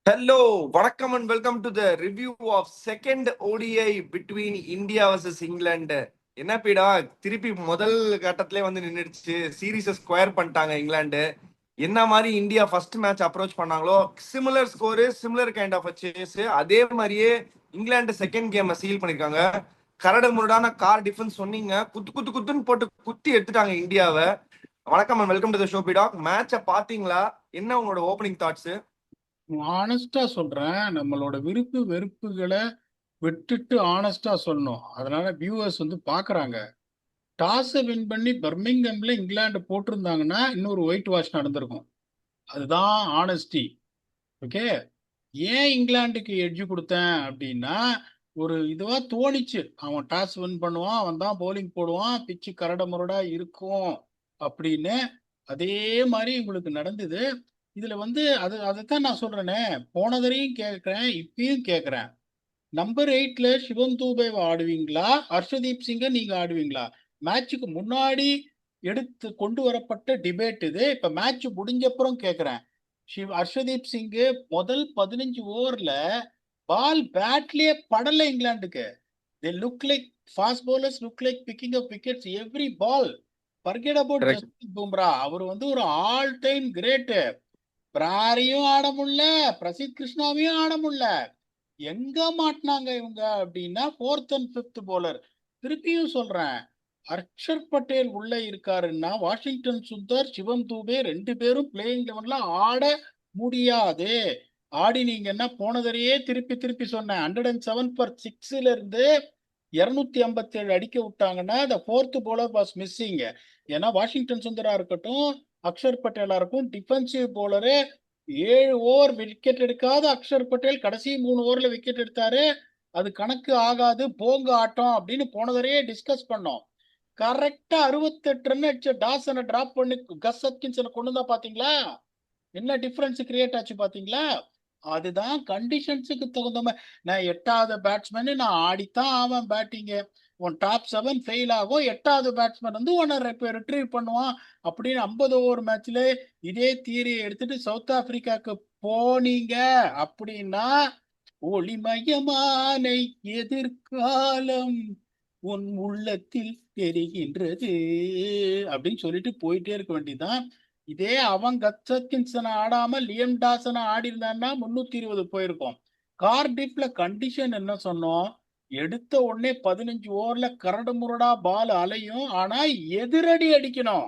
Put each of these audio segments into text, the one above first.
Hello, வணக்கம் and welcome to the review of second ODI between India versus England. என்ன பீடா திருப்பி முதல் கட்டத்திலே வந்து நின்றுடுச்சு. சீரீஸை ஸ்கொயர் பண்ணிட்டாங்க இங்கிலாந்து. என்ன மாதிரி இந்தியா ஃபர்ஸ்ட் மேட்ச் அப்ரோச் பண்ணாங்களோ similar score, similar kind of chase, அதே மாதிரியே இங்கிலாந்து செகண்ட் கேமை சீல் பண்ணிருக்காங்க. கரடு முரடான கார் டிஃபென்ஸ் சொன்னீங்க, குத்து குத்து குத்துன்னு போட்டு குத்தி எடுத்துட்டாங்க இந்தியாவை. வணக்கம் and welcome to the show பீடா. மேட்சை பாத்தீங்களா? என்ன உங்களோட ஓப்பனிங் தாட்ஸ்? ஆனஸ்டா சொல்றேன், நம்மளோட விருப்பு வெறுப்புகளை விட்டுட்டு ஆனஸ்டா சொல்லணும். அதனால வியூவர்ஸ் வந்து பாக்குறாங்க. டாஸை வின் பண்ணி பர்மிங்ஹாம்ல இங்கிலாந்து போட்டிருந்தாங்கன்னா இன்னொரு ஒயிட் வாஷ் நடந்திருக்கும். அதுதான் ஆனஸ்டி. ஓகே, ஏன் இங்கிலாந்துக்கு எட்ஜ் கொடுத்தேன் அப்படின்னா, ஒரு இதுவா தோணிச்சு. அவன் டாஸ் வின் பண்ணுவான், அவன் தான் பவுலிங் போடுவான், பிச்சு கரட முரடா இருக்கும் அப்படின்னு. அதே மாதிரி உங்களுக்கு நடந்தது. இதுல வந்து அதைத்தான் நான் சொல்றேனே, போனதரையும் கேட்கிறேன், இப்பயும் கேட்கிறேன். நம்பர் 8ல சிவம் தூபேவை ஆடுவீங்களா, ஹர்ஷதீப் சிங்கை நீங்க ஆடுவீங்களா? மேட்சுக்கு முன்னாடி எடுத்து கொண்டு வரப்பட்ட டிபேட் இது. இப்ப மேட்ச் முடிஞ்சப்புறம் கேட்கிறேன். ஹர்ஷதீப் சிங்கு முதல் 15 ஓவர்ல பால் பேட்லயே படல இங்கிலாந்துக்கு. they look like fast bowlers look like picking up wickets every ball. forget about Jasprit Bumrah. அவர் வந்து ஒரு ஆல் டைம் கிரேட். பிராரியும் ஆட முடியல, பிரசித் கிருஷ்ணாவையும் ஆட முடியல. எங்க மாட்டினாங்க இவங்க அப்படின்னா, 4th and 5th போலர். திருப்பியும் சொல்றேன், அர்ஷர் பட்டேல் உள்ள இருக்காருன்னா வாஷிங்டன் சுந்தர், சிவம் தூபே 2 பேரும் பிளேயிங் லெவன்ல ஆட முடியாது. ஆடினீங்கன்னா போனதரையே திருப்பி திருப்பி சொன்னேன். 107 for 6ல இருந்து 257 அடிக்க விட்டாங்கன்னா the 4th bowler was missing. ஏன்னா வாஷிங்டன் சுந்தரா இருக்கட்டும், அக்ஷர் பட்டேலா இருக்கும், டிஃபென்சிவ் போலரு. 7 ஓவர் விக்கெட் எடுக்காத அக்ஷர் பட்டேல் கடைசி 3 ஓவர்ல விக்கெட் எடுத்தாரு. அது கணக்கு ஆகாது, போங்க ஆட்டம் அப்படின்னு போனதரையே டிஸ்கஸ் பண்ணோம். கரெக்டா 68 ரன் அடிச்ச டாசனை டிராப் பண்ணி கஸ் அட்கின்சனை கொண்டு தான் பாத்தீங்களா? என்ன டிஃபரன்ஸ் கிரியேட் ஆச்சு பாத்தீங்களா? அதுதான் கண்டிஷன்ஸுக்கு தகுந்த மாதிரி. நான் 8வது பேட்ஸ்மேன், நான் ஆடித்தான் ஆவேன் பேட்டிங்கு. உன் டாப் 7 ஃபெயில் ஆகும், 8வது பேட்ஸ்மேன் வந்து உன்னை ரிட்ரீவ் பண்ணுவான் அப்படின்னு 50 ஓவர் மேட்ச்ல இதே தியரியை எடுத்துட்டு சவுத் ஆப்பிரிக்காவுக்கு போனீங்க அப்படின்னா, ஒளிமயமான எதிர்காலம் உன் உள்ளத்தில் தெரிகின்றது அப்படின்னு சொல்லிட்டு போயிட்டே இருக்க வேண்டியதுதான். இதே அவன் கட்சக்கின்சனை ஆடாம லியம் டாசனை ஆடி இருந்தான்னா 320 போயிருக்கும். கார்டிஃப்ல கண்டிஷன் என்ன சொன்னோம்? எடுத்த உடனே 15 ஓவர்ல கரடு முரடா பால் அலையும், ஆனா எதிரடி அடிக்கணும்.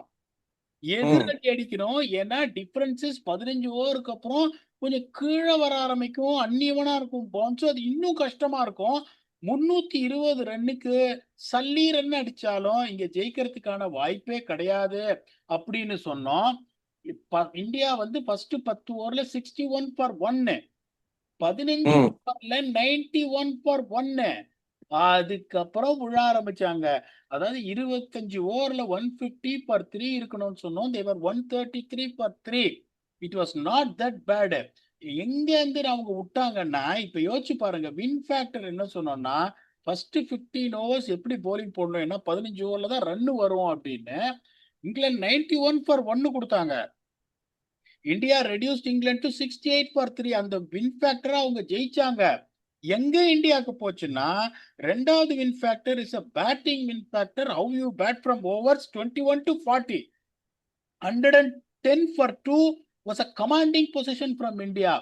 எதிரடி அடிக்கணும். ஏன்னா டிஃபரன்சஸ் 15 ஓவருக்கு அப்புறம் கொஞ்சம் கீழே வர ஆரம்பிக்கும், அந்நியவனா இருக்கும் பவுன்ஸ். அது இன்னும் கஷ்டமா இருக்கும். 320 ரன்னுக்கு சல்லி ரன் அடிச்சாலும் இங்க ஜெயிக்கிறதுக்கான வாய்ப்பே கிடையாது அப்படின்னு சொன்னோம். இந்தியா வந்து ஃபர்ஸ்ட் 10 ஓவர்ல 61 for 1, 15 ஓவர்ல 91 for 1. அதுக்கப்புறம் விழ ஆரம்பிச்சாங்க. அதாவது 25 ஓவர்ல 150 for 3 இருக்கணும்னு சொன்னோம். they were 133 for 3. it was not that bad. எங்க இருந்து அவங்க விட்டாங்கன்னா, இப்ப யோசிச்சு பாருங்க, வின் ஃபேக்டர் என்ன சொன்னோம்னா, ஃபர்ஸ்ட் 15 ஓவர்ஸ் எப்படி போலிங் போடணும், ஏன்னா 15 ஓவர்ல தான் ரன் வரும் அப்படின்னு. இங்கிலாந்து 91 for 1 கொடுத்தாங்க. India reduced England to 68 for 3. அந்த வின் ஃபேக்டரை அவங்க ஜெயிச்சாங்க. எங்க இந்தியாவுக்கு போச்சுன்னா, 2வது win factor is a batting win factor. how you bat from overs 21 to 40. 110 for 2 was a commanding position from India.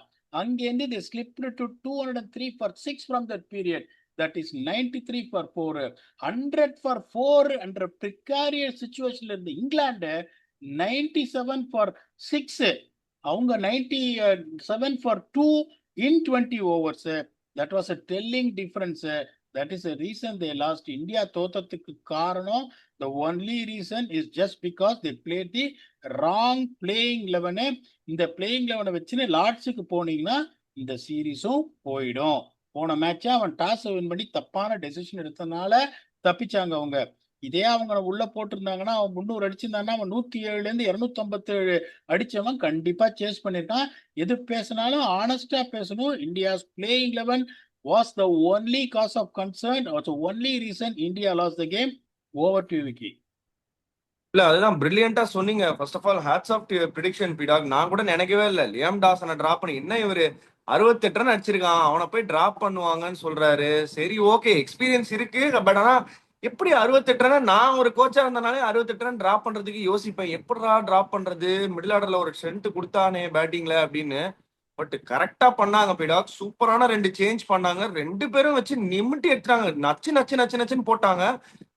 அங்கேருந்து they slipped to 203 for 6 from that period. that is 93 for 4. 100 for 4 under precarious situation இருந்த England 97 for 6. அவங்க 97 for 2 in 20 overs. that was a telling difference. that is a reason they lost. India தோத்ததுக்கு காரணம், the only reason is just because they played the wrong playing 11. இந்த playing 11 வச்சுன்னு லார்ட்ஸுக்கு போனீங்கன்னா இந்த சீரீஸும் போயிடும். போன மேட்ச அவன் டாஸ் வின் பண்ணி தப்பான டெசிஷன் எடுத்ததுனால தப்பிச்சாங்க அவங்க. இதே அவங்க உள்ள போட்டிருந்தாங்கன்னா, அவன் 300 அடிச்சிருந்தான்னா, அவன் 107ல இருந்து 257 அடிச்சவன் கண்டிப்பா சேஸ் பண்ணிருக்கான். எது பேசினாலும் ஆனஸ்டா பேசணும். India's playing 11 was the only cause of concern, or the only reason India lost the game. Over to Vicky. இல்ல, அதுதான் பிரில்லியண்டா சொன்னீங்க. First of all hats off to prediction PDogg. நான் கூட நினைக்கவே இல்லை லியாம் டாசனை டிராப் பண்ணி என்ன இவரு 68 ரன் அடிச்சிருக்கான், அவனை போய் டிராப் பண்ணுவாங்கன்னு சொல்றாரு. சரி ஓகே, எக்ஸ்பீரியன்ஸ் இருக்கு. பட் ஆனா எப்படி 68 ரன், நான் ஒரு கோச்சா இருந்தனாலே 68 ரன் டிராப் பண்றதுக்கு யோசிப்பேன். எப்படிடா டிராப் பண்றது, மிடில் ஆர்டர்ல ஒரு ஸ்ட்ரென்த் கொடுத்தானே பேட்டிங்ல அப்படின்னு. பட் கரெக்டா பண்ணாங்க பிடாக். சூப்பரான ரெண்டு சேஞ்ச் பண்ணாங்க. ரெண்டு பேரும் வச்சு நிமிட்டி எடுத்தாங்க. நச்சு நச்சு நச்சு நச்சுன்னு போட்டாங்க.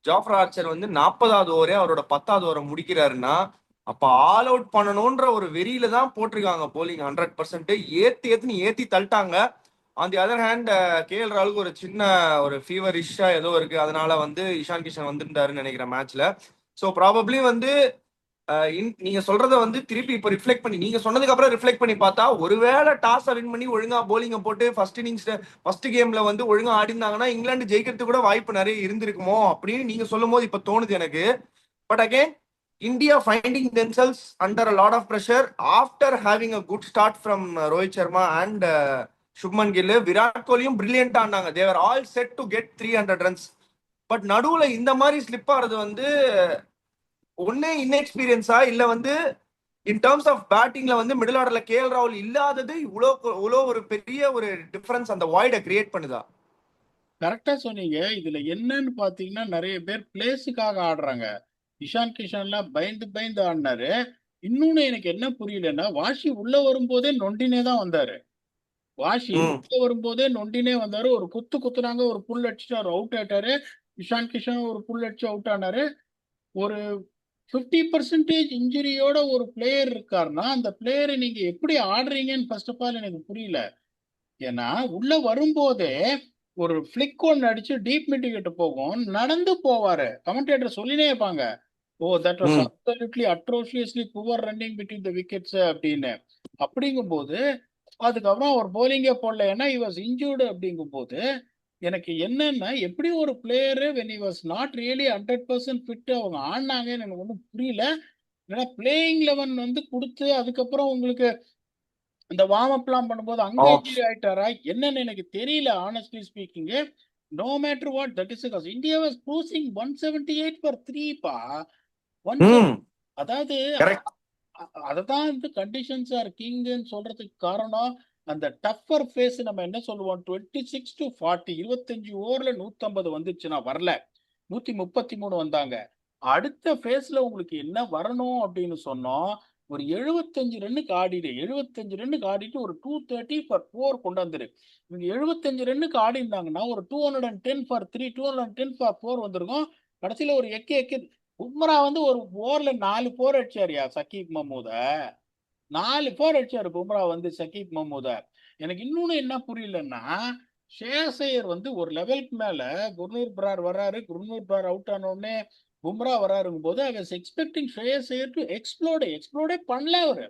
ஜாஃப்ரா ஆர்ச்சர் வந்து 40வது ஓவரே அவரோட 10வது ஓவரை முடிக்கிறாருன்னா, அப்ப ஆல் அவுட் பண்ணணும்ன்ற ஒரு வெறியில தான் போட்டிருக்காங்க போலிங். 100% ஏத்தி தள்ளிட்டாங்க. On the other hand, KL ராகுலுக்கு ஒரு சின்ன ஒரு ஃபீவர் இஷ்ஷா ஏதோ இருக்கு. அதனால வந்து இஷான் கிஷன் வந்திருந்தாருன்னு நினைக்கிறேன் மேட்ச்ல. ஸோ ப்ராபப்ளி வந்து நீங்க சொல்றத வந்து திருப்பி இப்ப ரிஃப்ளெக்ட் பண்ணி, நீங்க சொன்னதுக்கு அப்புறம் ரிஃப்ளெக்ட் பண்ணி பார்த்தா, ஒருவேளை டாஸ் வின் பண்ணி ஒழுங்கா போலிங்க போட்டு ஃபர்ஸ்ட் இன்னிங்ஸ் ஃபர்ஸ்ட் கேம்ல வந்து ஒழுங்கா ஆடினாங்கன்னா இங்கிலாந்து ஜெயிக்கிறதுக்கு கூட வாய்ப்பு நிறைய இருந்திருக்குமோ அப்படின்னு நீங்க சொல்லும் போது இப்ப தோணுது எனக்கு. But again, India finding themselves under a lot of pressure after having a good start from Rohit Sharma and Shubman Gill. Virat கோலியும் பிரில்லியண்டா ஆனாங்க. they were all set to get 300 runs. But நடுவுல இந்த மாதிரி ஸ்லிப் ஆறது வந்து ஒன்னே இன்எக்ஸ்பீரியன்ஸா, இல்ல வந்து இன் டர்ம்ஸ் ஆஃப் பேட்டிங்ல வந்து மிடில் ஆர்டர்ல கேஎல் ராகுல் இல்லாதது இவ்வளோ ஒரு பெரிய ஒரு டிஃபரன்ஸ் அந்த வாய்டை கிரியேட் பண்ணுதா? கரெக்டா சொன்னீங்க. இதுல என்னன்னு பாத்தீங்கன்னா நிறைய பேர் பிளேஸுக்காக ஆடுறாங்க. இஷான் கிஷன்லாம் பயந்து பயந்து ஆடினாரு. இன்னொன்னு எனக்கு என்ன புரியலன்னா, வாஷி உள்ள வரும்போதே நொண்டினே தான் வந்தாரு. வாஷி ம் உள்ள வரும்போதே நொண்டினே வந்தாரு. ஒரு குத்துனாங்க, ஒரு புல் அடிச்சுட்டு அவர் அவுட் ஆயிட்டாரு. இஷான் கிஷன் ஒரு புல் அடிச்சு அவுட் ஆனாரு. ஒரு 50% இன்ஜுரியோட ஒரு பிளேயர் இருக்காருன்னா அந்த பிளேயரை நீங்க எப்படி ஆடுறீங்கன்னு ஃபர்ஸ்ட் ஆஃப் ஆல் எனக்கு புரியல. ஏன்னா உள்ள வரும்போதே ஒரு ஃபிளிக் ஒன்னு அடிச்சு டீப் மிட் கிட்ட போகும், நடந்து போவாரு. கமெண்டேட்டர் சொல்லினே இருப்பாங்க, oh that was um absolutely atrociously poor running between the wickets அப்படின்னு. அப்படிங்கும்போது அதுக்கப்புறம் அவர் போலிங்கே போடல, ஏன்னா he was injured. அப்படிங்கும்போது எனக்கு என்னன்னா, எப்படி ஒரு player when he was not really 100% fit அவங்க ஆடினாங்கன்னு எனக்கு ஒன்றும் புரியல. ஏன்னா பிளேயிங் லெவன் வந்து கொடுத்து அதுக்கப்புறம் உங்களுக்கு இந்த வார்ம் அப்லாம் பண்ணும்போது அங்க ஆப்ஸ். இன்ஜுரி ஆயிட்டாரா என்னன்னு எனக்கு தெரியல. Honestly speaking, no matter what that is because India was cruising 178 for 3 பா. 170. ம் அதாவது கரெக்ட். அததான் வந்து கண்டிஷன்ஸ் ஆர் கிங்னு சொல்றதுக்கு காரணம். அந்த டஃபர் ஃபேஸ் நம்ம என்ன சொல்லுவோம், 26 to 40, 25 ஓவர்ல 150 வந்துச்சுன்னா வரல, 133 வந்தாங்க. அடுத்த ஃபேஸ்ல உங்களுக்கு என்ன வரணும் அப்படின்னு சொன்னோம், ஒரு 75 ரன்னுக்கு ஆடிடு, 75 ரன்னுக்கு ஆடிட்டு ஒரு 230 for 4 கொண்டு வந்துரு. இவங்க 75 ரன்னுக்கு ஆடி இருந்தாங்கன்னா ஒரு 210 for 3, 210 for 4 வந்திருக்கும். கடைசியில ஒரு எக்கு பும்ரா வந்து ஒரு ஓவர்ல 4 4 அடிச்சாருயா சக்கீப் மஹமூத. 4 4 அடிச்சாரு பும்ரா வந்து சக்கீப் மஹமூத. எனக்கு இன்னொன்னு என்ன புரியலன்னா, ஷ்ரேயஸ் ஐயர் வந்து ஒரு லெவலுக்கு மேல குர்னூர் பிரார் வர்றாரு, குர்னூர் பிரார் அவுட் ஆன உடனே பும்ரா வராருங்கும் போது I was expecting Shreyas Iyer to explode பண்ணல அவரு.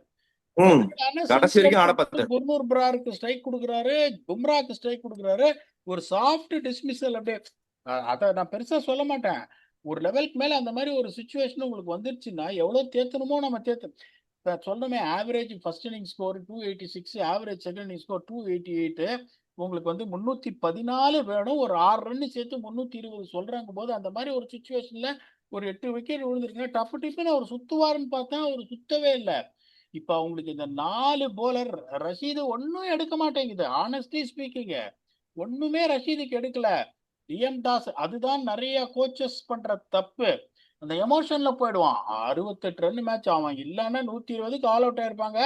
ம் வந்துட்டான கடைசி சிங்கிள் வரைக்கும் ஆட அடிச்சு பார்த்தேன். குர்னூர் பிராருக்கு ஸ்ட்ரைக் கொடுக்குறாரு, பும்ராக்கு ஸ்ட்ரைக் கொடுக்குறாரு. ஒரு சாஃப்ட் டிஸ்மிஸல் அப்படியே. அதை நான் பெருசா சொல்ல மாட்டேன். ஒரு லெவலுக்கு மேல அந்த மாதிரி ஒரு சுச்சுவேஷன் உங்களுக்கு வந்துருச்சுன்னா எவ்வளவு தேத்தணுமோ நம்ம சொன்னமே. Average first inning score 286, average second inning score 288. உங்களுக்கு வந்து 314 வேணும், ஒரு 6 ரன் சேர்த்து 320 சொல்றாங்க போது அந்த மாதிரி ஒரு சுச்சுவேஷன்ல ஒரு 8 விக்கெட் விழுந்திருக்குங்க. டப்பு டிப்புன்னு அவர் சுத்துவாருன்னு பார்த்தா அவர் சுத்தவே இல்லை. இப்ப அவங்களுக்கு இந்த 4 போலர் ரஷீது ஒன்னும் எடுக்க மாட்டேங்குது. ஆனஸ்ட்லி ஸ்பீக்கிங், ஒண்ணுமே ரஷீதுக்கு எடுக்கல. டிஎம் தாஸ் அதுதான் நிறைய கோச்சஸ் பண்ற தப்பு. அந்த எமோஷன்ல போயிடுவான். 68 ரன் மேட்ச், அவன் இல்லன்னா 120க்கு ஆல் அவுட் ஆயிருப்பாங்க.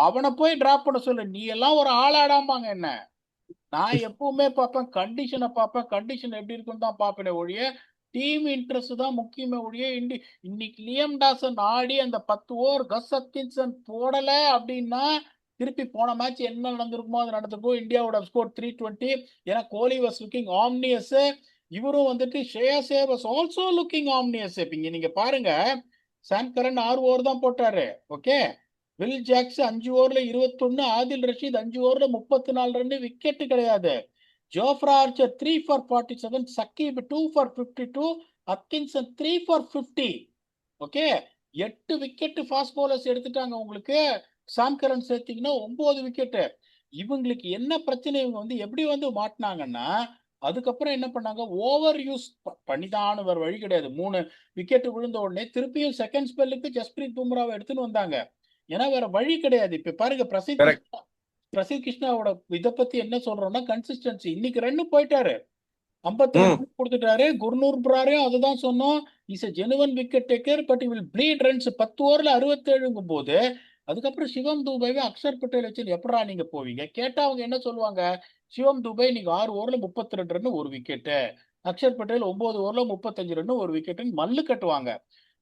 அவனை போய் டிராப் பண்ண சொல்லு, நீ எல்லாம் ஒரு ஆளாடாம்பாங்க என்ன. நான் எப்பவுமே பார்ப்பேன், கண்டிஷனை பார்ப்பேன், கண்டிஷன் எப்படி இருக்குன்னு தான் பார்ப்பேனே ஒழிய டீம் இன்ட்ரெஸ்ட் தான் முக்கியமே ஒழிய இன்னைக்கு லியம் டாசன் ஆடி அந்த 10 ஓவர் கஸ் அட்கின்சன் போடல அப்படின்னா திருப்பி போன மேட்ச் என்ன நடந்திருக்குமோ அது நடந்திருக்கும். இந்தியாவோட ஸ்கோர் 320. ஏன்னா கோலி வாஸ் லுக்கிங் ஆம்னியஸ். இவரும் வந்துட்டு Shreyas Iyer was also looking ominous. இங்க நீங்க பாருங்க, சாம் கரன் 6 ஓவர் தான் போட்டாரு. ஓகே, வில் ஜாக்ஸ் 5 ஓவர்ல 21, ஆதில் ரஷீத் 5 ஓவர்ல 34 ரன், விக்கெட் கிடையாது. Jofra Archer 3 for 47, சக்கீப் 2 for 52, Atkinson 3 for 50. Okay, 8 wicket fast bowlers எடுத்துட்டாங்க. உங்களுக்கு சாம் கரன் சேர்த்தீங்கன்னா 9 விக்கெட். இவங்களுக்கு என்ன பிரச்சனை, இவங்க வந்து எப்படி வந்து மாட்டினாங்கன்னா அதுக்கப்புறம் என்ன பண்ணாங்க, ஓவர் யூஸ் பண்ணிதான் வேற வழி கிடையாது. 3 விக்கெட் விழுந்த உடனே திருப்பியும் செகண்ட் ஸ்பெல்லுக்கு ஜஸ்பிரீத் பும்ராவை எடுத்துன்னு வந்தாங்க. ஏன்னா வேற வழி கிடையாது. இப்ப பாருங்க, பிரசித் கரெக்ட். கிருஷ்ணா பிரசித் கிருஷ்ணாவோட இதை பத்தி என்ன சொல்றோம்னா கன்சிஸ்டன்சி. இன்னைக்கு ரன்னு போயிட்டாரு, 52 ம். ரன் கொடுத்துட்டாரு. குர்னூர் பிராரையும் அதுதான் சொன்னோம். Is a genuine wicket taker but will bleed runs. 10 ஓவர்ல 67ங்கும் போது அதுக்கப்புறம் சிவம் துபேவை அக்ஷர் பட்டேல் வச்சு எப்படா நீங்க போவீங்க கேட்டா அவங்க என்ன சொல்லுவாங்க? சிவம் துபே நீங்க 6 ஓவர்ல 32 ரன் ஒரு விக்கெட்டு, அக்ஷர் பட்டேல் 9 ஓவர்ல 35 ரன் ஒரு விக்கெட்டுன்னு மல்லு கட்டுவாங்க.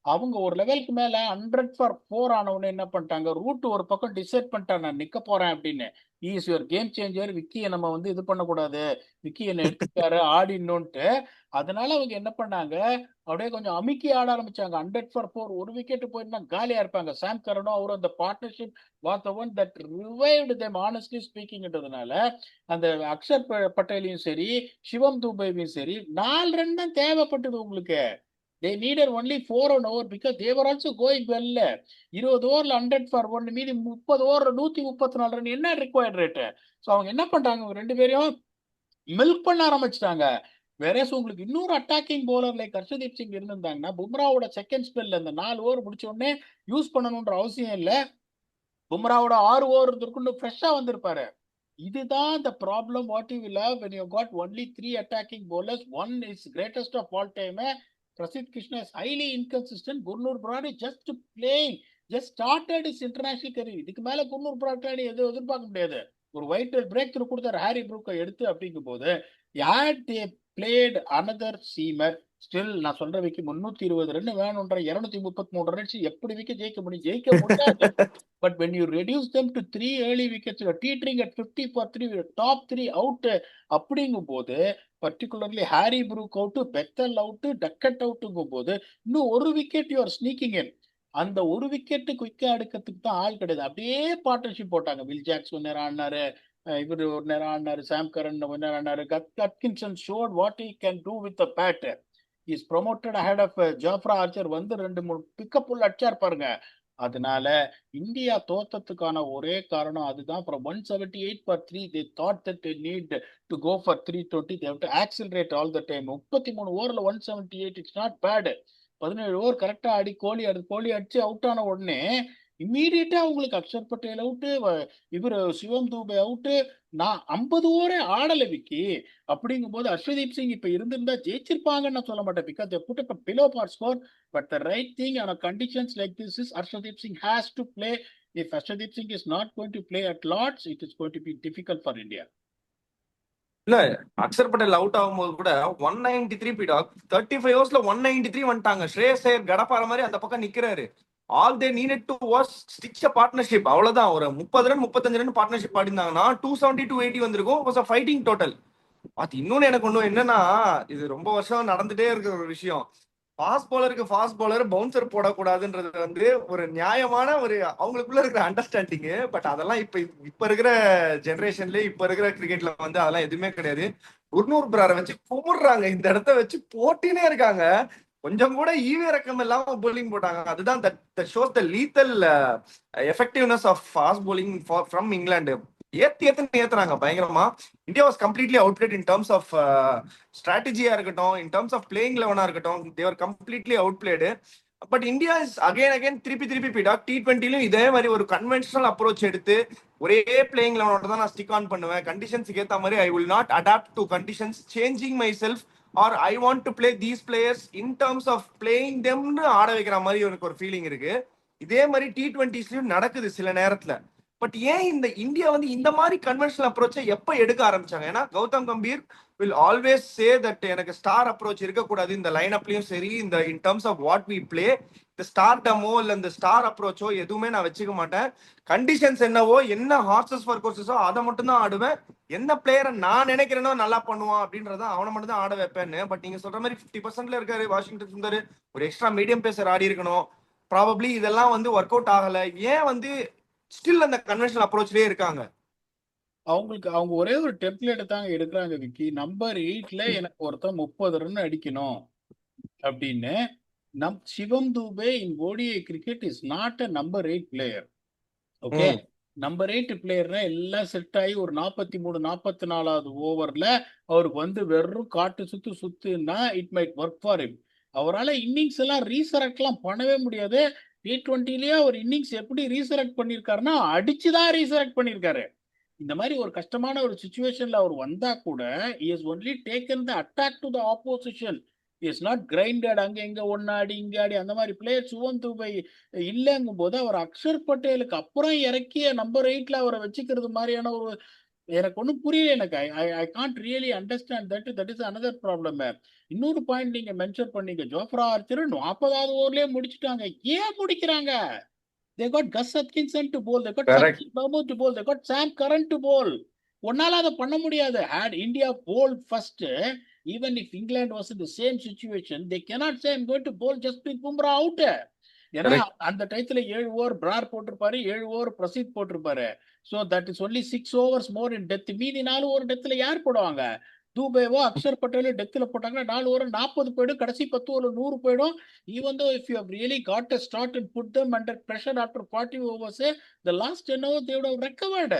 அவங்க ஒரு லெவலுக்கு மேல 100 ஃபார் 4 ஆனவொடனே என்ன பண்ணிட்டாங்க, ரூட் ஒரு பக்கம் டிசைட் பண்ணிட்டாங்க, நான் நிக்க போறேன் அப்படின்னு. இஸ் யுவர் கேம் சேஞ்சர், விக்கியை நம்ம வந்து இது பண்ணக்கூடாது, விக்கி என்ன எடுத்துட்டாரு ஆடினோன்ட்டு. அதனால அவங்க என்ன பண்ணாங்க, அப்படியே கொஞ்சம் அமுக்கி ஆட ஆரம்பிச்சாங்க. 100 ஃபார் 4 ஒரு விக்கெட் போயிருந்தா காலியா இருப்பாங்க. சாம் கரனும் அவரும் அந்த partnership was the one that revived them honestly ஸ்பீக்கிங்ன்றதுனால அந்த அக்ஷர் பட்டேலையும் சரி சிவம் துபேவையும் சரி 4 ரன் தான் தேவைப்பட்டது உங்களுக்கு. they needed only 4 an over because they were also going well. 20 ஓவர்ல 100 ஃபார் 1 மீதி 30 ஓவர்ல 134 ரன் என்ன ரிக்வயர்ட் ரேட்டு. ஸோ அவங்க என்ன பண்றாங்க, இவங்க ரெண்டு பேரையும் மில்க் பண்ண ஆரம்பிச்சிட்டாங்க. வேற உங்களுக்கு இன்னொரு attacking bowler like Harshdeep Singh இருந்திருந்தாங்கன்னா பும்ராவோட செகண்ட் ஸ்பெல்ல இந்த 4 ஓவர் முடிச்ச உடனே யூஸ் பண்ணணும்ன்ற அவசியம் இல்லை. பும்ராவோட 6 ஓவர் இருந்திருக்குன்னு ஃப்ரெஷ்ஷா வந்திருப்பாரு. இதுதான் the problem what you will have when you got only 3 attacking bowlers. One is greatest of all time. Prasidh Krishna is highly inconsistent. Gurnur Brady just playing, just started his international career. இதுக்கு மேல Gurnoor Brady எதுவும் எதிர்பார்க்க முடியாது. ஒரு white break through கொடுத்தாரு Harry ப்ரூக்கை எடுத்து. அப்படிங்கும் போது யார் they played another seamer still நான் சொல்ற விக்கி 320 ரன் வேணும்ன்ற 233 ரன்ஸ் எப்படி விக்கி ஜெயிக்க முடியும்? ஜெயிக்க முடியாது. But when you reduce them to 3 early wickets, you are teetering at 50 for 3, top 3 out. அப்படிங்கும் போது particularly Harry Brook out, Bethell out, Duckett அவுட்டுங்கும் போது இன்னும் ஒரு wicket you are sneaking in. அந்த ஒரு விக்கெட்டு குயிக்கா எடுக்கிறதுக்கு தான் ஆள் கிடையாது. அப்படியே பார்ட்னர்ஷிப் போட்டாங்க. வில் ஜாக்ஸ் ஒரு நேரம் ஆடினாரு, இவர் ஒரு நேரம் ஆடினாரு, சாம் கரன் ஒரு நேரம் ஆடினாரு. Atkinson showed what he can do with the bat. Is promoted ahead of Jofra Archer வந்து 2-3 பிக்கப் உள்ள அடிச்சார் பாருங்க. அதனால இந்தியா தோத்ததுக்கான ஒரே காரணம் அதுதான். From 178 for 3 they thought that they need to go for 320. they have to accelerate all the time. 33 ஓவர்ல 178 it's not bad. 17 over கரெக்டா ஆடி கோலி அடிச்சு அவுட் ஆன உடனே இம்மீடியட்டா உங்களுக்கு அக்ஷர் பட்டேல் அவுட்டு, இவர் சிவம் தூபே அவுட்டு. நான் 50 ஓவரே ஆடல விக்கி. அப்படிங்கும் போது ஹர்ஷதீப் சிங் இப்ப இருந்திருந்தா ஜெயிச்சிருப்பாங்கன்னு நான் சொல்ல மாட்டேன். Because they put up a below par score. But the right thing on a conditions like this is Harshdeep Singh has to play. If Harshdeep Singh is not going to play at Lords, it is going to be difficult for India. இல்ல, Axar Patel out ஆகும்போது கூட 193 பீடாக் 35 ஓவர்ஸ்ல 193 வந்துட்டாங்க. ஸ்ரேயஸ் ஐயர் கடப்பாற மாதிரி அந்த பக்கம் நிக்கிறாரு. All they needed to was stitch a partnership. அவ்வளவுதான். ஒரு 30 ரன் 35 ரன் பார்ட்னர்ஷிப் ஆடினாங்கன்னா 270 to 80 வந்திருக்கும். Was a fighting total. அது இன்னொன்னு எனக்கு ஒண்ணு என்னன்னா, இது ரொம்ப வருஷம் நடந்துட்டே இருக்கிற ஒரு விஷயம். ஃபாஸ்ட் பவுலருக்கு ஃபாஸ்ட் பவுலர் பவுன்சர் போடக்கூடாதுன்றது வந்து ஒரு நியாயமான ஒரு அவங்களுக்குள்ள இருக்கிற அண்டர்ஸ்டாண்டிங். பட் அதெல்லாம் இப்ப இருக்கிற ஜெனரேஷன்ல இப்ப இருக்கிற கிரிக்கெட்ல வந்து அதெல்லாம் எதுவுமே கிடையாது. குர்னூர் பிராரை வச்சு குமுறாங்க, இந்த இடத்த வச்சு போட்டினே இருக்காங்க. கொஞ்சம் கூட ஈவே ரக்கம் இல்லாம போலிங் போட்டாங்க. அதுதான் that shows the lethal effectiveness of fast bowling from England. ஏத்துறாங்க பயங்கரமா. India was completely outplayed in terms of ஸ்ட்ராட்டஜியா இருக்கட்டும், இன் டர்ம்ஸ் ஆஃப் பிளேயிங் லெவனா இருக்கட்டும். They were completely outplayed. But India is again திருப்பி பீடா. T20லயும் இதே மாதிரி ஒரு கன்வென்ஷனல் அப்ரோச் எடுத்து ஒரே பிளேயிங் லெவனோட தான் நான் ஸ்டிக் ஆன் பண்ணுவேன். கண்டிஷன்ஸுக்கு ஏற்ற மாதிரி I will not adapt to conditions, changing myself or I want to play these players in terms of playing தெம்னு ஆட வைக்கிற மாதிரி எனக்கு ஒரு ஃபீலிங் இருக்கு. இதே மாதிரி T20ஸ்லயும் நடக்குது சில நேரத்துல. பட் ஏன் இந்த இந்தியா வந்து இந்த மாதிரி கன்வென்ஷனல் அப்ரோச்சை எப்ப எடுக்க ஆரம்பிச்சாங்க? ஏன்னா Gautam Gambhir will always say that எனக்கு ஸ்டார் அப்ரோச் இருக்கக்கூடாது இந்த லைன் அப்லயும் சரி, இந்த in terms of what we play. இந்த ஸ்டார் டமோ இல்ல இந்த ஸ்டார் அப்ரோச்சோ எதுவுமே நான் வச்சுக்க மாட்டேன். கண்டிஷன்ஸ் என்னவோ, என்ன ஹார்சஸ் ஃபார் கோர்சஸோ அதை மட்டும் தான் ஆடுவேன். எந்த பிளேயரை நான் நினைக்கிறேனோ நல்லா பண்ணுவான் அப்படின்றத அவனை மட்டும் தான் ஆட வைப்பேன்னு. பட் நீங்க சொல்ற மாதிரி 50% இருக்காரு வாஷிங்டன் சுந்தர். ஒரு எக்ஸ்ட்ரா மீடியம் பேசர் ஆடி இருக்கணும் ப்ராபப்ளி. இதெல்லாம் வந்து ஒர்க் அவுட் ஆகல. ஏன் வந்து ஸ்டில் அந்த கன்வென்ஷனல் அப்ரோச்லயே இருக்காங்க? அவங்க ஒரே ஒரு டெம்ப்ளேட் தாங்க எடுக்கிறாங்க விக்கி. நம்பர் 8ல எனக்கு ஒருத்தன் 30 ரன் அடிக்கணும் அப்படின்னு. Shivam Dube in ODI cricket is not a number 8 player. Okay, number 8 பிளேயர்னா எல்லாம் செட் ஆகி ஒரு 43 44வது ஓவர்ல அவருக்கு வந்து வெறும் காட்டு சுத்துன்னா it might work for him. அவரால் இன்னிங்ஸ் எல்லாம் ரீசரெக்ட்லாம் பண்ணவே முடியாது. T20லயே அவர் இன்னிங்ஸ் எப்படி ரீசரெக்ட் பண்ணியிருக்காருன்னா அடிச்சுதான் ரீசரெக்ட் பண்ணியிருக்காரு. இந்த மாதிரி ஒரு கஷ்டமான ஒரு சுச்சுவேஷன்ல அவர் வந்தா கூட he has only taken the attack to the opposition. he has not grinded அங்க இங்க ஒன்னாடி இங்க ஆடி அந்த மாதிரி பிளேயர் சுவன் துபை இல்லைங்கும் போது அவர் அக்ஷர் பட்டேலுக்கு அப்புறம் இறக்கிய நம்பர் 8ல அவரை வச்சுக்கிறது மாதிரியான ஒரு எனக்கு ஒன்றும் புரியல. எனக்கு I can't really understand that is another problem. இன்னொரு பாயிண்ட் நீங்க மென்ஷன் பண்ணீங்க, ஜோஃப்ரா ஆர்ச்சர் 40வது ஓவர்லயே முடிச்சுட்டாங்க. ஏன் முடிக்கிறாங்க? They got Gus Hutchinson to bowl. They got correct. Sachin Mahmood to bowl. They got Sam Curran to bowl. ஒன்னால அதை பண்ண முடியாது. Had India bowled first, even if England was in the same situation, they cannot say I'm going to bowl Jasprit Bumrah out. ஏன்னா correct. அந்த டயத்துல 7 over Brar போட்டிருப்பாரு, 7 over Prasidh போட்டிருப்பாரு. So that is only 6 overs more in death. மீதி 4 over டெத்துல யார் போடுவாங்க? தூபேவோ அக்ஷர் பட்டேலோ டெத்தில் போட்டாங்கன்னா 4 over 40 போயிடும், கடைசி 10 ஓவர் 100 போயிடும். Even though if you have really got a start and put them under pressure after 40 overs, the last 10 over they would have recovered.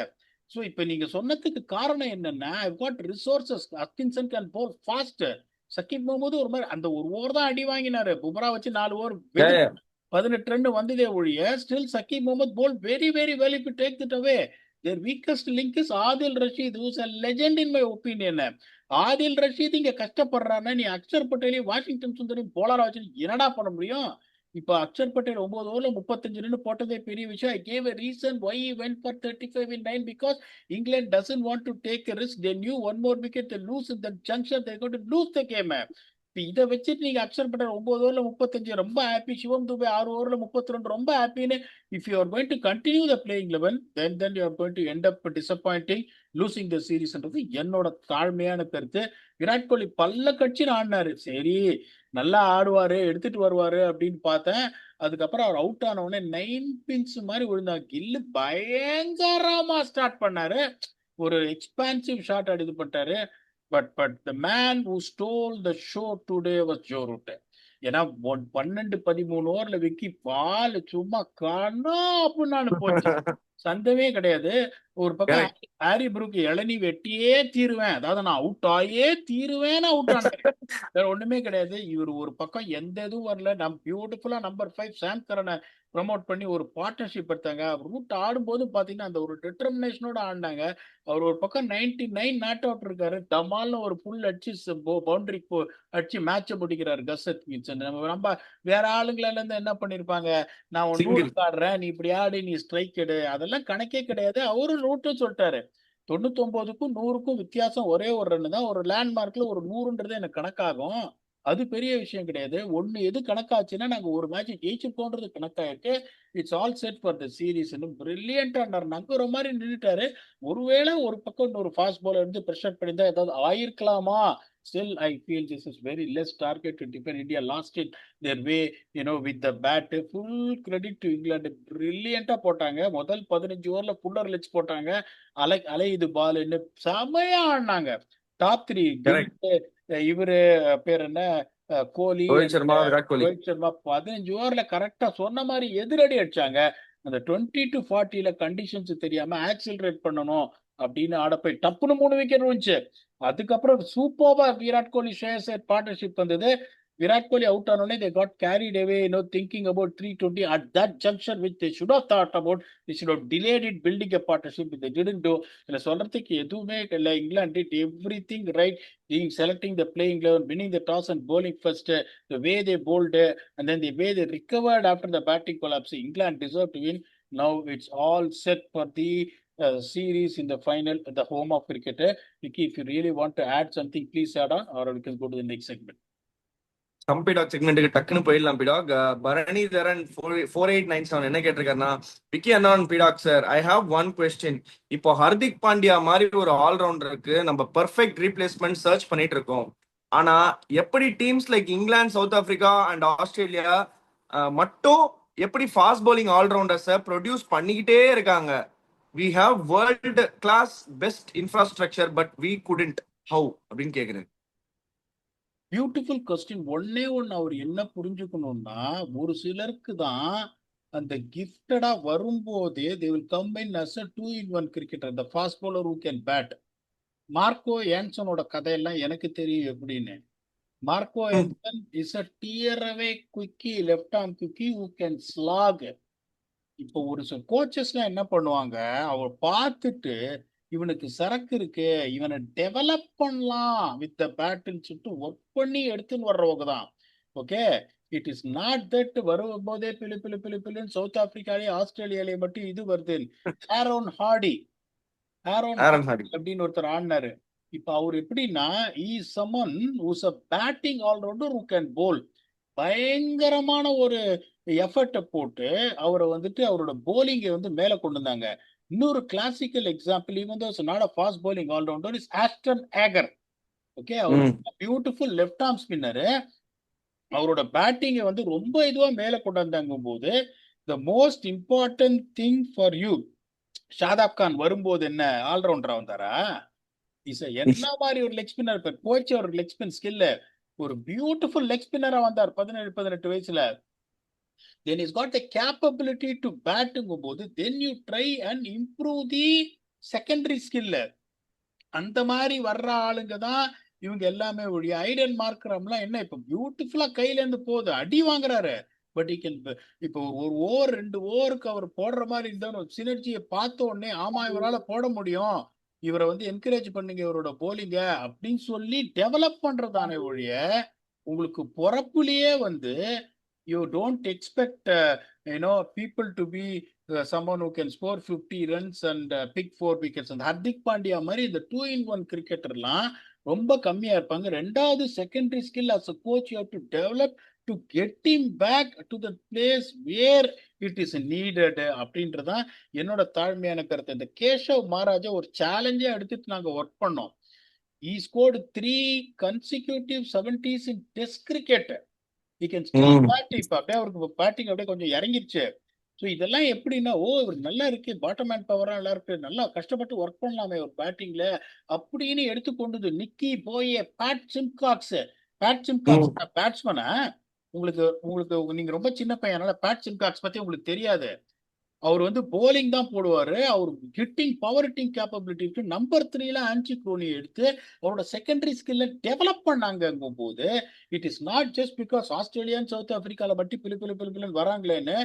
So இப்போ நீங்க சொன்னதுக்கு காரணம் என்னன்னா, I got resources. Atkinson can bowl fast. Saqib Mohammad ஒரு மாதிரி அந்த ஒரு over தான் அடி வாங்கினாரு. பும்ரா வச்சு 4 ஓவர் 18 ரன் வந்ததே ஒழிய still Saqib Mahmood bowled very very well if you take it away. Their weakest link is Adil Rashid, who is a legend in my opinion. Adil Rashid இங்க கஷ்டப்படுறான்னா நீ அக்ஷர் பட்டேலையும் வாஷிங்டன் சுந்தரையும் போலரா வச்சு என்னடா பண்ண முடியும்? இப்ப அக்ஷர் பட்டேல் 9 ஓவர்ல 35 ரன் போட்டதே பெரிய விஷயம். I gave a reason why he went for 35 in 9 because England doesn't want to take a risk. They knew one more wicket they lose in that juncture, they're going to lose the game. இப்ப இதை வச்சுட்டு நீங்க அக்ஷர் பட்டேல் 9 ஓவர்ல 35 ரொம்ப happy, சிவம் துபே 6 ஓவர்ல 32 ரொம்ப ஹாப்பின்னு if you are going to continue the playing 11, then you are going to end up disappointing, losing the series ன்றது என்னோட தாழ்மையான கருத்து. விராட் கோலி பல்ல கட்சி ஆடினாரு, சரி நல்லா ஆடுவாரு எடுத்துட்டு வருவாரு அப்படின்னு பார்த்தேன். அதுக்கப்புறம் அவர் அவுட் ஆன உடனே 9 பின்ஸ் மாதிரி விழுந்தாங்க. கில்லு பயங்கரமா ஸ்டார்ட் பண்ணாரு, ஒரு எக்ஸ்பான்சிவ் ஷாட் இது பண்ணிட்டாரு. But the man who stole the show today was Joe Root. ஏன்னா 12-13 ஓவர்ல விக்கி பால் சும்மா காணா அப்படின்னு போச்சு, சந்தமே கிடையாது. ஒரு பக்கம் கரெக்ட். ஹாரி புரூக் இளநீ வெட்டியே தீருவேன், அதாவது நான் அவுட் ஆயே தீருவேன், அவுட் ஆனாரு, வேற ஒண்ணுமே கிடையாது. இவர் ஒரு பக்கம் எந்த இதுவும் வரல. பியூட்டிஃபுல்லா நம்பர் 5 சாம் கரனை ப்ரமோட் பண்ணி ஒரு பார்ட்னர்ஷிப் எடுத்தாங்க. ரூட் ஆடும்போது பாத்தீங்கன்னா அந்த ஒரு டிட்டர்மினேஷனோட ஆடினாங்க. அவர் ஒரு பக்கம் 99 நாட் அவுட் இருக்காரு, டமால்னு ஒரு புல் அடிச்சு பவுண்டரி அடிச்சு மேட்சை முடிக்கிறாரு கஸ் ஹட்கின்சன். நம்ம வேற ஆளுங்கள இருந்து என்ன பண்ணிருப்பாங்க, நான் ஒரு சிங்கிள். 100 ஆடுறேன் நீ இப்படி ஆடு நீ ஸ்ட்ரைக் எடு, அதெல்லாம் கணக்கே கிடையாது. அவரும் ரூட்டும் சொல்லிட்டாரு 99க்கும் 100க்கும் வித்தியாசம் ஒரே ஒரு ரன் தான். ஒரு லேண்ட்மார்க்ல ஒரு 100ன்றது எனக்கு கணக்காகும், அது பெரிய விஷயம் கிடையாது. ஒன்னு எது கணக்காச்சுன்னா நாங்க ஒரு மேட்ச் ஜெயிச்சிருக்கோன்றது கணக்காயிருக்கு. It's all set for the series. பிரில்லியண்டா நங்குற மாதிரி நின்றுட்டாரு. ஒருவேளை ஒரு பக்கம் இன்னொரு ஃபாஸ்ட் பாலர் இருந்து ப்ரெஷர் பண்ணியிருந்தா ஏதாவது ஆயிருக்கலாமா? Still I feel this is very less target to defend. India lost it their way with the bat. Full credit to England, பிரில்லியண்டா போட்டாங்க. முதல் 15 ஓவர்ல புல்லர் லெட்ஸ் போட்டாங்க, அலை இது பால்னு செமையா ஆடினாங்க. Top 3 correct. இவரு பேர் என்ன, கோலி ரோஹித் சர்மா, விராட் கோலி. ரோஹித் சர்மா 15 ஓவர்ல கரெக்டா சொன்ன மாதிரி எதிரடி அடிச்சாங்க. அந்த 20-40 கண்டிஷன்ஸ் தெரியாம ஆக்சிலரேட் பண்ணணும் அப்படின்னு ஆட போய் டப்புன்னு 3 விக்கெட் விழுந்துச்சு. அதுக்கப்புறம் சூப்பர்வா விராட் கோலி ஷேர் பார்ட்னர்ஷிப் வந்தது. Virat Kohli out on only, they got carried away, thinking about 320 at that juncture, which they should have thought about. They should have delayed it, building a partnership, but they didn't do. சொல்றதுக்கு எதுவுமே இல்லை. England did everything right, selecting the playing 11, winning the toss and bowling first, the way they bowled, and then the way they recovered after the batting collapse. England deserved to win. Now it's all set for the series in the final at the home of cricket. Vicky, if you really want to add something, please add on, or we can go to the next segment. கம்பிடாக் செக்மெண்ட்டுக்கு டக்குன்னு போயிடலாம் பிடாக். பரணிதரன் 4897 என்ன கேட்டிருக்காருன்னா, விக்கி அண்ணான் PDogg sir, I have one question. இப்போ ஹர்திக் பாண்டியா மாதிரி ஒரு ஆல்ரவுண்டருக்கு நம்ம perfect replacement search பண்ணிட்டு இருக்கோம். ஆனா எப்படி teams like England, South Africa and Australia மட்டும் எப்படி ஃபாஸ்ட் பவுலிங் ஆல்ரவுண்டர்ஸை ப்ரொடியூஸ் பண்ணிக்கிட்டே இருக்காங்க? We have world class best infrastructure but we couldn't, how அப்படின்னு கேக்குறேன். Beautiful question. ஒன்னே ஒன்னு அவர் என்ன புரிஞ்சுக்கணும்னா, ஒரு சிலருக்கு தான் அந்த கிஃப்டடா வரும்போதே they will come in as a 2-in-1 cricketer, the fast bowler who can bat. Marco ஏன்சனோட கதையெல்லாம் எனக்கு தெரியும் எப்படின்னு. Marco Jansen is a tear away quickie, left arm quickie who can slog. இப்போ ஒரு சில கோச்சஸ்லாம் என்ன பண்ணுவாங்க, அவர் பார்த்துட்டு இவனுக்கு சரக்கு இருக்கு, இவனை டெவலப் பண்ணலாம் வித் த பேட்டுன்னு சொல்லிட்டு ஒர்க் பண்ணி எடுத்துன்னு வர்றவங்க தான். Okay, it is not that வரும்போதே பிளு பிளு பிளு பிளுன்னு சவுத் ஆப்பிரிக்காலே ஆஸ்திரேலியாலே மட்டும் இது வருது. Aaron Hardie Aaron Aaron Hardie Harry. அப்படின்னு ஒருத்தர் ஆடினாரு. இப்ப அவர் எப்படின்னா someone who's a batting allrounder who can bowl. பயங்கரமான ஒரு எஃபர்ட்டை போட்டு அவரை வந்துட்டு அவரோட போலிங்கை வந்து மேல கொண்டு வந்தாங்க. இன்னொரு classical example, even though not a fast bowling allrounder, is Ashton Agar. Okay, அவர் um beautiful left arm spinner. அவரோட பேட்டிங்கை வந்து ரொம்ப இதுவா மேல கொண்டு வந்தாங்கும் போது, the most important thing for you, Shadab Khan வரும்போது என்ன ஆல்ரவுண்டரா வந்தாரா? என்ன மாதிரி ஒரு லெக் ஸ்பின்னர், இப்ப போச்சு ஒரு லெக் ஸ்பின் ஸ்கில், ஒரு பியூட்டிஃபுல் லெக் ஸ்பின்னரா வந்தார் 17-18 வயசுல. then he's got the capability to batங்கும் போது then you try and improve the secondary skill. அந்த மாதிரி வர்ற ஆளுங்க தான் இவங்க எல்லாமே. ஒழிய ஐடன் மார்க்கரம்லாம் என்ன இப்ப பியூட்டிஃபுல்லா கையில இருந்து போகுது, அடி வாங்குறாரு. பட் இப்போ ஒரு ஓவர் 2 ஓவருக்கு அவர் போடுற மாதிரி இருந்தா சினர்ஜியை பார்த்த உடனே ஆமா இவரால போட முடியும், இவரை வந்து என்கரேஜ் பண்ணுங்க இவரோட போலிங்க அப்படின்னு சொல்லி டெவலப் பண்றதானே ஒழிய உங்களுக்கு பொறப்புலயே வந்து you don't expect people to be someone who can score 50 runs and pick 4 wickets. அந்த ஹர்திக் பாண்டியா மாதிரி இந்த 2-in-1 கிரிக்கெட்டர்லாம் ரொம்ப கம்மியா இருப்பாங்க. ரெண்டாவது secondary skill as a coach you have to develop to get him back to the place where it is needed அப்படின்றதான் என்னோட தாழ்மையான கருத்து. இந்த கேஷவ் மகாராஜா ஒரு சேலஞ்சே எடுத்துட்டு நாங்க ஒர்க் பண்ணோம். he scored 3 consecutive 70s in test cricket. he can still ம் bat. இப்ப அப்படியே அவருக்கு பேட்டிங் அப்படியே கொஞ்சம் இறங்கிருச்சு. ஸோ இதெல்லாம் எப்படின்னா இவர் நல்லா இருக்கு, பாட்டம் ஹேண்ட் பவரா நல்லா இருக்கு, நல்லா கஷ்டப்பட்டு ஒர்க் பண்ணலாமே ஒரு பேட்டிங்ல அப்படின்னு எடுத்து கொண்டது நிக்கி போய் பேட் சிம்காக்ஸ். பேட் சிம்காக்ஸ் ம் பேட்ஸ்மேனா? உங்களுக்கு உங்களுக்கு நீங்க ரொம்ப சின்ன பையனால பேட் சிம்காக்ஸ் பத்தி உங்களுக்கு தெரியாது. அவர் வந்து போலிங் தான் போடுவாரு. அவர் ஹிட்டிங் பவர் ஹிட்டிங் கேப்பபிலிட்டி இருக்கு. நம்பர் 3ல ஆன்சி குரோனி எடுத்து அவரோட செகண்டரி ஸ்கில்ல டெவலப் பண்ணாங்கும் போது it is not just because Australia south ஆப்பிரிக்கால மட்டும் பிளு பிளு பிளு பிளுன்னு வராங்களேன்னு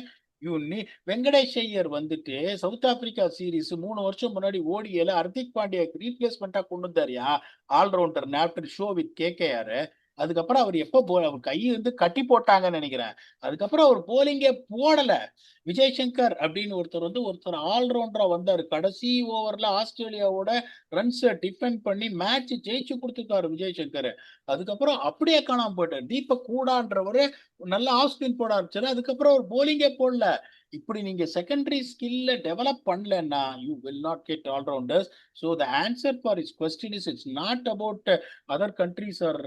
வெங்கடேஷ் ஐயர் வந்துட்டு சவுத் ஆப்பிரிக்கா சீரீஸ் 3 வருஷம் முன்னாடி ஓடிஏல ஹர்திக் பாண்டியாக்கு ரீப்ளேஸ்மெண்டா கொண்டு வந்தாரியா allrounder after show with KKR. அதுக்கப்புறம் அவர் அவர் கையை வந்து கட்டி போட்டாங்கன்னு நினைக்கிறேன். அதுக்கப்புறம் அவர் போலிங்கே போடல. விஜய் சங்கர் அப்படின்னு ஒருத்தர் ஆல்ரவுண்டரா வந்தாரு. கடைசி ஓவர்ல ஆஸ்திரேலியாவோட ரன்ஸை டிஃபெண்ட் பண்ணி மேட்ச் ஜெயிச்சு கொடுத்துருக்காரு விஜய் சங்கர். அதுக்கப்புறம் அப்படியே காணாம போயிட்டார். தீபக் கூடான்றவரு நல்ல ஆஃப் ஸ்பின் போட ஆரம்பிச்சாரு. அதுக்கப்புறம் ஒரு போலிங்கே போடல. இப்படி நீங்க செகண்டரி ஸ்கில்ல டெவலப் பண்ணலன்னா you will not get all-rounders. So the answer for is question is it's not about other countries R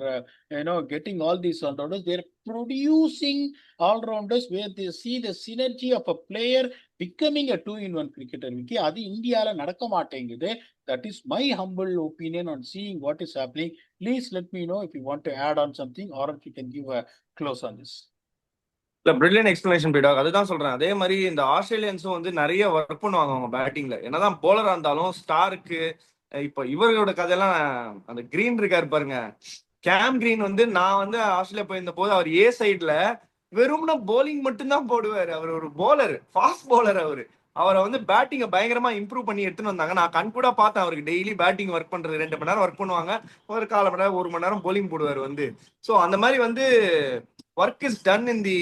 getting all these all-rounders. They're producing all-rounders where they see the synergy of a player becoming a 2-in-1 cricketer. அது இந்தியால நடக்க மாட்டேங்குது. That is my humble opinion on seeing what is happening. Please let me know if you want to add on something or if you can give a close on this. இல்ல brilliant explanation பீடாக். அதுதான் சொல்றேன். அதே மாதிரி இந்த ஆஸ்திரேலியன்ஸும் வந்து நிறைய work பண்ணுவாங்க அவங்க பேட்டிங்ல. என்னதான் போலரா இருந்தாலும் ஸ்டாருக்கு இப்ப இவர்களோட கதையெல்லாம் அந்த கிரீன் இருக்காரு பாருங்க, கேம் கிரீன் வந்து நான் வந்து ஆஸ்திரேலியா போயிருந்த போது அவர் ஏ சைட்ல வெறும்னா போலிங் மட்டும்தான் போடுவாரு. அவர் ஒரு போலர், ஃபாஸ்ட் போலர். அவரை வந்து பேட்டிங்கை பயங்கரமா இம்ப்ரூவ் பண்ணி எடுத்துன்னு வந்தாங்க. நான் கண் கூட பார்த்தேன் அவருக்கு டெய்லி பேட்டிங் ஒர்க் பண்றது. 2 மணி நேரம் ஒர்க் பண்ணுவாங்க, ஒரு 1/4 மணி நேரம் 1 மணி நேரம் போலிங் போடுவார் வந்து. ஸோ அந்த மாதிரி வந்து ஒர்க் இஸ் டன் இன் தி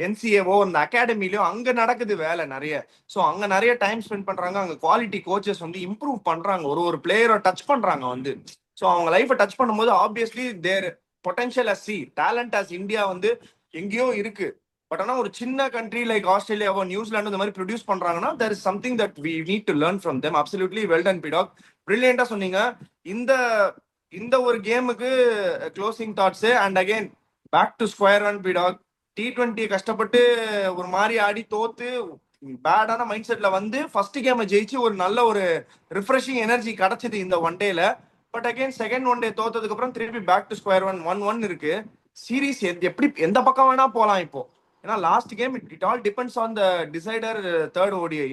என்சிஏஓ இந்த அகாடமிலயும் அங்க நடக்குது வேலை நிறைய. ஸோ அங்க நிறைய டைம் ஸ்பெண்ட் பண்றாங்க. அங்க குவாலிட்டி கோச்சஸ் வந்து இம்ப்ரூவ் பண்றாங்க, ஒரு பிளேயரை டச் பண்றாங்க வந்து. ஸோ அவங்க லைஃபை டச் பண்ணும்போது obviously their potential as talent as India வந்து எங்கேயோ இருக்கு. பட் ஆனால் ஒரு சின்ன கண்ட்ரி லைக் ஆஸ்திரேலியாவோ நியூசிலாந்து இந்த மாதிரி ப்ரொடியூஸ் பண்றாங்கன்னா there is something that we need to learn from them. Absolutely well done PDogg, பிரில்லியண்டா சொன்னீங்க. இந்த இந்த ஒரு கேமுக்கு closing thoughts and again back to square one PDogg. T20 கஷ்டப்பட்டு ஒரு மாதிரி ஆடி தோத்து பேடான மைண்ட் செட்ல வந்து ஃபர்ஸ்ட் கேமை ஜெயிச்சு ஒரு நல்ல ஒரு ரிஃப்ரெஷிங் எனர்ஜி கிடைச்சது இந்த ஒன் டேல. But again second one day தோத்ததுக்கு அப்புறம் திருப்பி பேக் டு ஸ்கொயர் ஒன் 1-1 இருக்கு. சீரீஸ் எப்படி எந்த பக்கம் வேணா போலாம் இப்போ. ஏன்னா last game it all depends on the decider third ODI.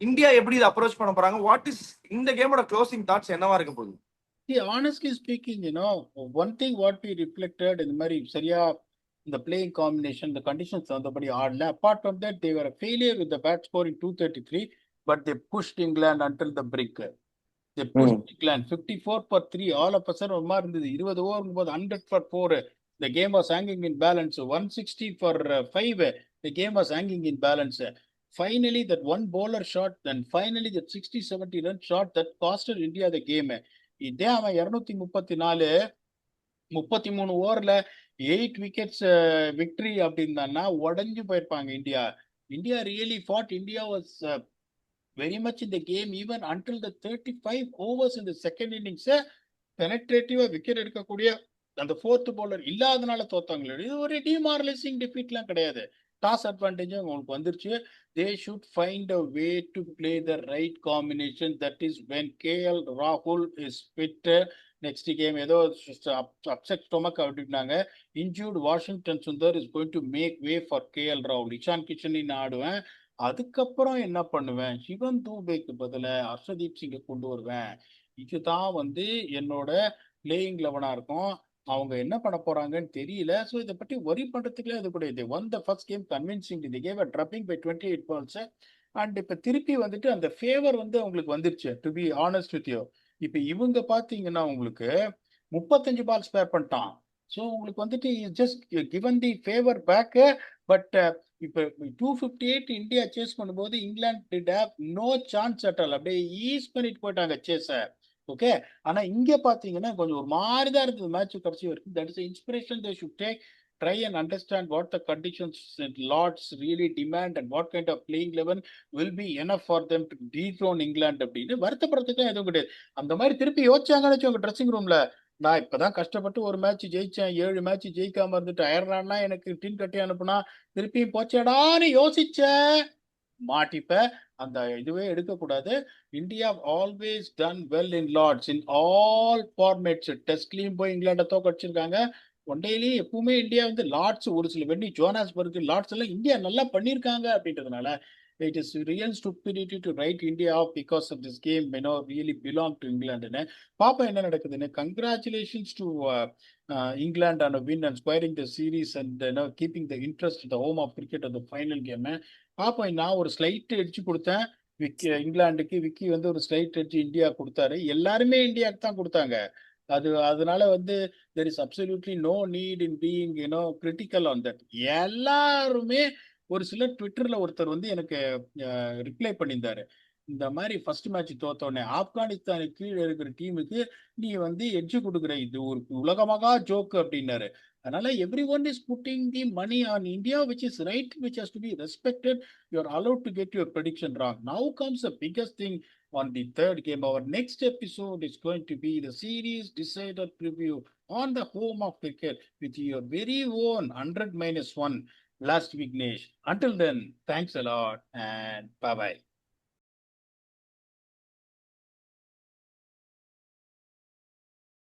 India எப்படி இதை அப்ரோச் பண்ண போறாங்க? வாட் இஸ் இந்த கேமோட க்ளோசிங் தாட்ஸ் என்னவா இருக்க போகுது? honestly speaking, one thing what we reflected இந்த மாதிரி சரியா இந்த பிளேயிங் காம்பினேஷன் இந்த கண்டிஷன்ஸ் வந்தபடி ஆடல. Apart from that they were failure with the bat scoring 233 but they pushed England until the brink. They pushed England 54-3. All of a sudden ஒரு மாதிரி இருந்தது. 20 ஓவர் போது 100-4. The game was hanging in balance. 160-5. The game was hanging in balance. Finally, that one bowler shot, then finally that 60-70 run shot that costed India the game. இதே அவன் 234 33 ஓவர்ல 8 wickets victory அப்படின்னா உடஞ்சு போயிருப்பாங்க India. India really fought. India was very much in the game even until the 35 overs in the second innings. பெனட்ரேட்டிவா wicket எடுக்கக்கூடிய அந்த fourth bowler இல்லாதனால தோத்தாங்களே. இது ஒரு டிமாரலைசிங் டிஃபீட்லாம் கிடையாது. டாஸ் அட்வான்டேஜ் உங்களுக்கு வந்துருச்சு. They should find a way to play the right combination. That is when KL ராகுல் இஸ் ஃபிட். நெக்ஸ்ட் கேம் ஏதோ அப்செட் ஸ்டொமக் அப்படின்னாங்க. Injured Washington Sundar is going to make way for KL ராகுல். இஷான் கிஷன் ஆடுவேன். அதுக்கப்புறம் என்ன பண்ணுவேன், சிவன் தூபேக்கு பதில ஹர்ஷதீப் சிங்கை கொண்டு வருவேன். இதுதான் என்னோட பிளேயிங் லெவனா இருக்கும். அவங்க என்ன பண்ண போறாங்கன்னு தெரியல. ஸோ இதை பற்றி ஒரி பண்றதுக்குலாம் இது கூட இது won the first game convincing. இது gave drubbing by 28 balls. And இப்போ திருப்பி அந்த ஃபேவர் அவங்களுக்கு வந்துருச்சு. To be honest with you, இப்போ இவங்க பார்த்தீங்கன்னா உங்களுக்கு 35 பால் ஸ்பேர் பண்ணிட்டான். ஸோ உங்களுக்கு just given the favour back. But இப்போ 258 இந்தியா சேஸ் பண்ணும்போது England did have no chance at all. அப்படியே ஈஸ் பண்ணிட்டு போயிட்டாங்க சேஸை. ஓகே, ஆனா இங்க பாத்தீங்கன்னா கொஞ்சம் ஒரு மாதிரி தான் இருந்தது மேட்ச் கடைசி வரைக்கும். That is inspiration they should take. Try and understand what the conditions and Lords really demand and what kind of playing level will be enough for them to dethrone England அப்படின்னு வருத்தப்படுறதுக்கு எதுவும் கிடையாது. அந்த மாதிரி திருப்பி யோசிச்சாங்கன்னு வச்சுக்கோங்க dressing ரூம்ல, நான் இப்பதான் கஷ்டப்பட்டு ஒரு மேட்ச் ஜெயிச்சேன், 7 மேட்ச் ஜெயிக்காம இருந்துட்டு அயர்லாண்ட்னா எனக்கு டின் கட்டி அனுப்புனா திருப்பியும் போச்சேடான்னு யோசிச்ச மாட்டிப்ப. அந்த இதுவே எடுக்கக்கூடாது. India always done well in Lord's in all formats. டெஸ்ட்லயும் போய் இங்கிலாண்டை தோக்கடிச்சிருக்காங்க. ஒன் டேலயும் எப்பவுமே இந்தியா லார்ட்ஸ் ஒரு சில வெண்ணி ஜோனாஸ்பர்க் லார்ட்ஸ் எல்லாம் இந்தியா நல்லா பண்ணியிருக்காங்க அப்படின்றதுனால it is real stupidity to write India off because of this game really belong to England. பாப்பா என்ன நடக்குதுன்னு. Congratulations to England on a win and squaring the series and keeping the interest in the home of cricket of the final game. பாப்பா நான் ஒரு slide அடிச்சு கொடுத்தேன் இங்கிலாந்துக்கு. விக்கி ஒரு ஸ்லைட் அடிச்சு இந்தியா கொடுத்தாரு. எல்லாருமே இந்தியாவுக்கு தான் கொடுத்தாங்க. அதனால there is absolutely no need in being critical on that. எல்லாருமே ஒரு சிலர் ட்விட்டர்ல ஒருத்தர் எனக்கு ரிப்ளை பண்ணியிருந்தாரு. இந்த மாதிரி ஃபர்ஸ்ட் மேட்ச் தோத்தோடனே ஆப்கானிஸ்தானுக்கு கீழே இருக்கிற டீமுக்கு நீ எட்ஜ் கொடுக்குற, இது ஒரு உலகமாக ஜோக்கு அப்படின்னாரு. அதனால everyone is putting the money on India, which is right, which has to be respected. You are allowed to get your prediction wrong. Now comes the biggest thing on the third game. Our next episode is going to be the series decider preview on the home of cricket with your very own 100-1 last Vignesh. Until then, thanks a lot and bye-bye.